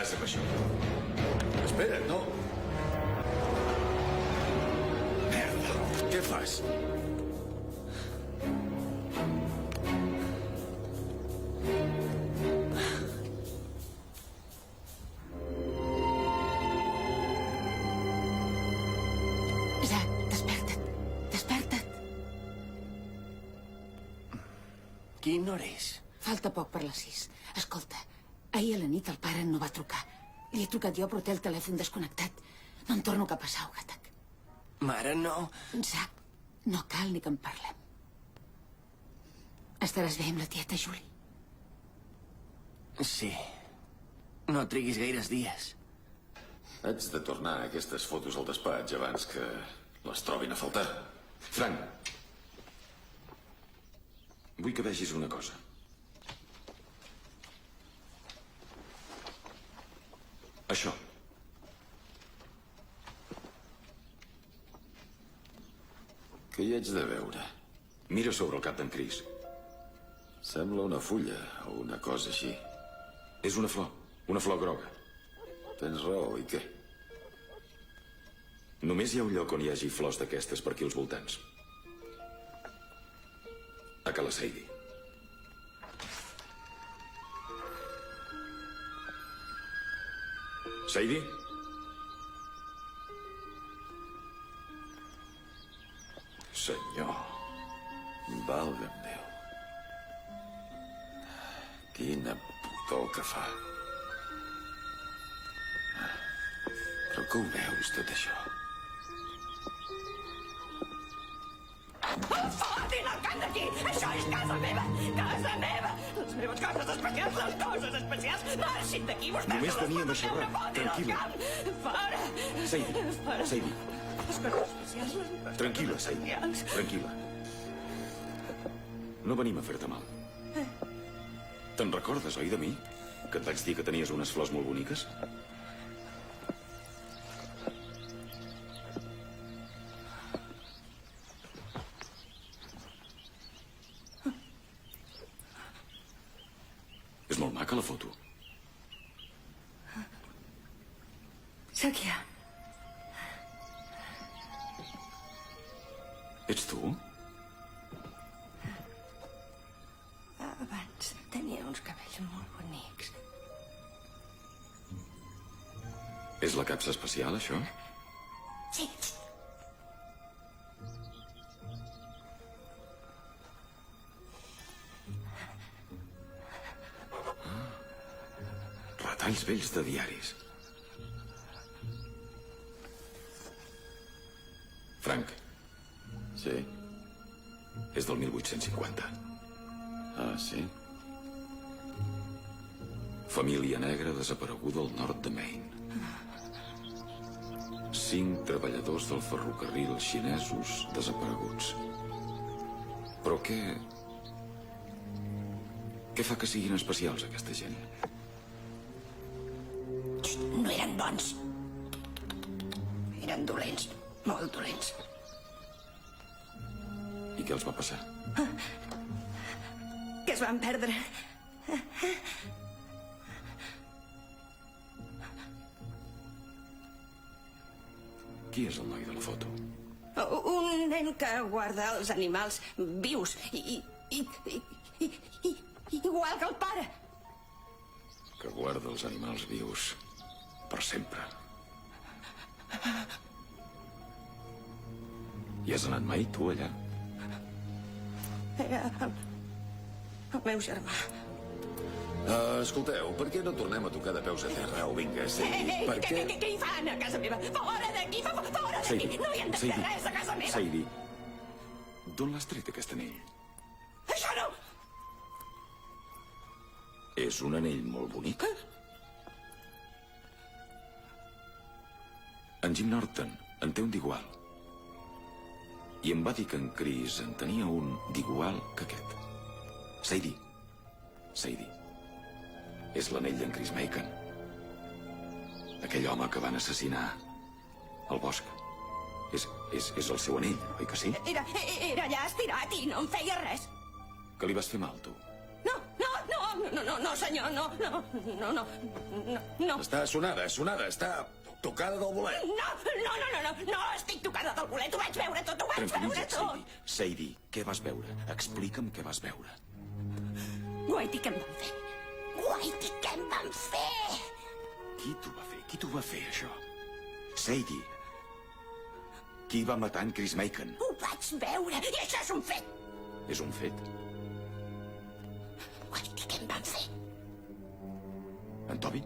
faràs amb això? Espera, no. Merda, què fas? Zack, desperta't. Desperta't. Quina hora és? Falta poc per les 6. Escolta, ahir a la nit el pare no va trucar. Li he trucat jo, però té el telèfon desconnectat. No en torno cap a sau, Gattac. Mare, no. Zack, no cal ni que en parlem. Estaràs bé amb la tieta Julie? Sí. No triguis gaires dies. Haig de tornar aquestes fotos al despatx abans que les trobin a faltar. Frank, vull que vegis una cosa. Això. Què hi haig de veure? Mira sobre el cap d'en Chris. Sembla una fulla o una cosa així. És una flor groga. Tens raó, i què? Només hi ha un lloc on hi hagi flors d'aquestes per aquí als voltants. A Cala Sadie. Sadie? Senyor, valga'm Déu. Quina pudor que fa. Però que ho veus, tot això? Fotin el camp d'aquí! Això és casa meva! Casa meva! Les meves coses especials, les coses especials! Marxin d'aquí, vostès! Només veníem a xerrar. Tranquil·la. Fora! Sadie, Fora! Sadie. Les coses especials, les coses Tranquil·la, Sadie. especials. Tranquil·la. No venim a fer-te mal. Te'n recordes, oi, de mi? Que et vaig dir que tenies unes flors molt boniques? És molt maca, la foto. Sóc jo. Ets tu? Abans tenia uns cabells molt bonics. És la capsa especial, això? Sí. Retalls vells de diaris. Frank. Sí. És del 1850. Ah, sí? Família negra desapareguda al nord de Maine. 5 treballadors del ferrocarril xinesos desapareguts. Però què... Què fa que siguin especials, aquesta gent? No eren bons. Eren dolents. Molt dolents. I què els va passar? Que es van perdre. Qui és el noi de la foto? Un nen que guarda els animals vius igual que el pare. Que guarda els animals vius per sempre. Hi has anat mai, tu, allà? Era el meu germà. Escolteu, per què no tornem a tocar de peus a terra? O vinga, Sadie, per què... Què hi fan a casa meva? Fora d'aquí, fora d'aquí! Sadie, No hi han de fer Sadie, res a casa meva! Sadie, d'on l'has tret, aquest anell? Això no! És un anell molt bonic. En Jim Norton en té un d'igual. I em va dir que en Chris en tenia un d'igual que aquest. Sadie, és l'anell d'en Chris Macon. Aquell home que van assassinar al bosc. És el seu anell, oi que sí? Era allà estirat i no em feia res. Que li vas fer mal, tu? No, no, senyor, no. Està sonada, està tocada del bolet. No, estic tocada del bolet, ho vaig veure tot, ho vaig veure Tranquil·litza't, tot. Sadie, què vas veure? Explica'm què vas veure. Guaiti, què em van fer? Guaiti, què em van fer? Qui t'ho va fer? Qui t'ho va fer, això? Sadie. Qui va matar en Chris Macon? Ho vaig veure, i això és un fet. És un fet. Guaiti, què em van fer? En Toby?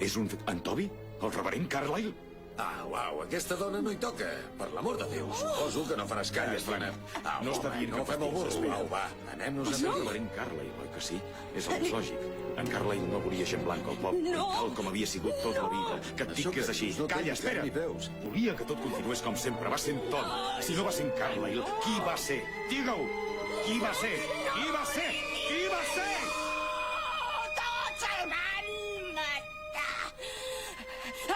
És un fet... En Toby? El reverend Carlyle? Au, aquesta dona no hi toca. Per l'amor de Déu, suposo que no faràs cas. No està dient no que fem el burro. espera. Au, va, anem-nos a És el reverend Carlyle, oi que sí? És el més lògic. En Carlyle no volia gent blanca al poble, tal com havia sigut tota la vida. Que et dic que és així. No té Calla, ni espera. cap ni peus. Volia que tot continués com sempre. Va ser en Todd. Si no va ser en Carlyle, qui va ser? Digue-ho! Qui va ser? Qui va ser? Qui va ser? Tots el van matar!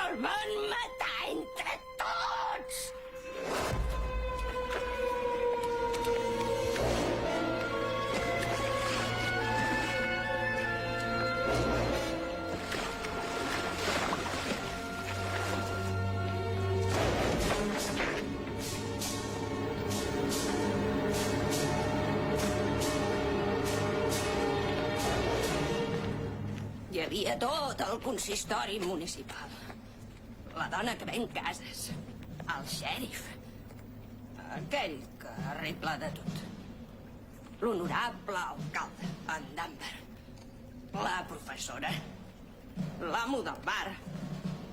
El van matar entre tots! Hi havia tot el consistori municipal. La dona que ven cases. El xèrif. Aquell que arregla de tot. L'honorable alcalde, en Danver. La professora. L'amo del bar.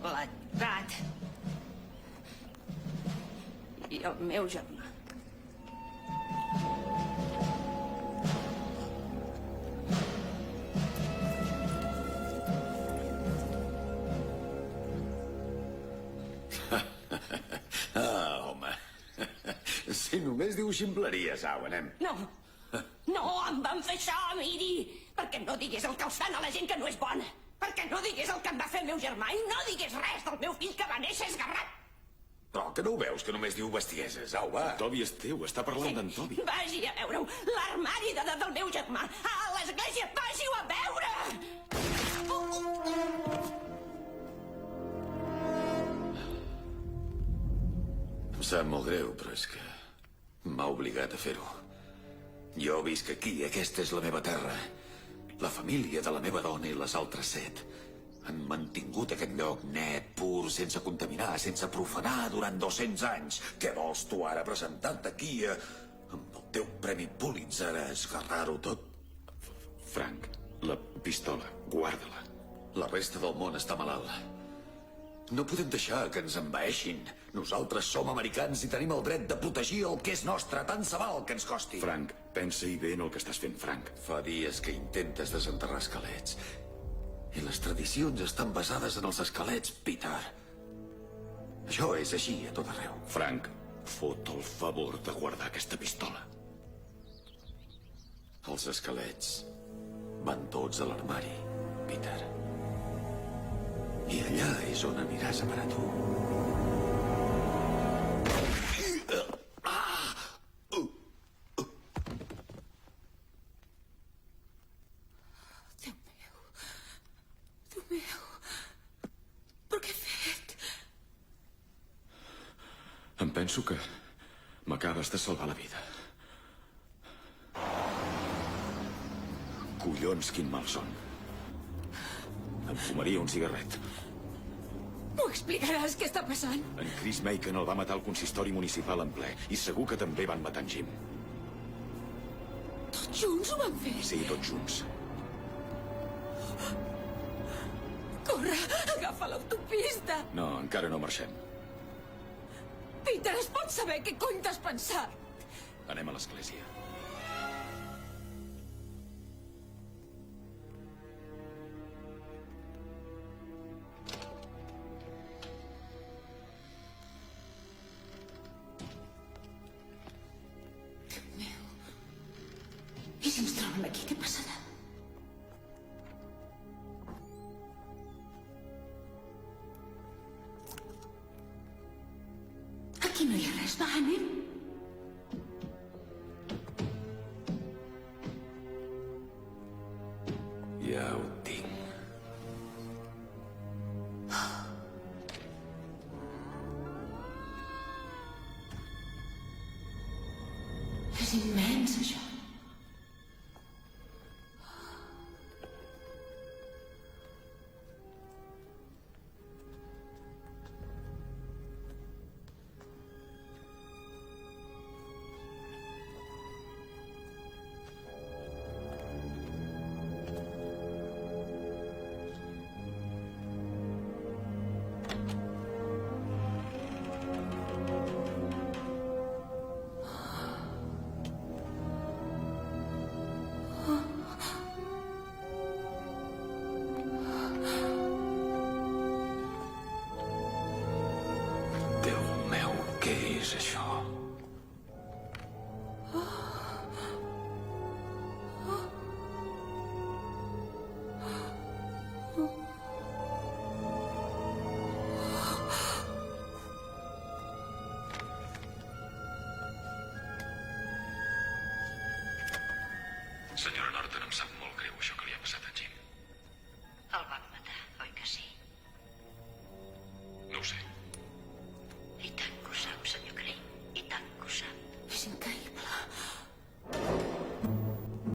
L'advocat. I el meu germà. Home. Si només diu ximpleries, au, anem. No, em van fer això, miri. Perquè no digués el que els fan a la gent que no és bona. Perquè no digués el que em va fer el meu germà i no digués res del meu fill que va néixer esgarrat. Però que no ho veus, que només diu bestieses. Au, va. Toby és teu, està parlant d'en Toby. Vagi a veure-ho. L'armari del meu germà. A l'església, vagi-ho a veure! Em sap molt greu, però és que m'ha obligat a fer-ho. Jo visc aquí, aquesta és la meva terra. La família de la meva dona i les altres 7 han mantingut aquest lloc net, pur, sense contaminar, sense profanar durant 200 anys. Què vols tu ara presentar-te aquí amb el teu premi Pulitzer a esgarrar-ho tot? Frank, la pistola, guarda-la. La resta del món està malalt. No podem deixar que ens envaeixin. Nosaltres som americans i tenim el dret de protegir el que és nostre, tant se val que ens costi. Frank, pensa-hi bé en el que estàs fent, Frank. Fa dies que intentes desenterrar esquelets. I les tradicions estan basades en els esquelets, Peter. Això és així a tot arreu. Frank, fot el favor de guardar aquesta pistola. Els esquelets van tots a l'armari, Peter. I allà és on aniràs a parar tu. Déu meu, però què he fet? Em penso que m'acabes de salvar la vida. Collons, quin malson. Em fumaria un cigarret. M'ho explicaràs què està passant? En Chris Macon el va matar el consistori municipal en ple. I segur que també van matar en Jim. Tots junts ho van fer? Sí, tots junts. Corre, agafa l'autopista. No, encara no marxem. Peter, es pot saber què cony t'has pensat? Anem a l'església. I si ens troben aquí, què passarà? Aquí no hi ha res, va, anem. És immens, això.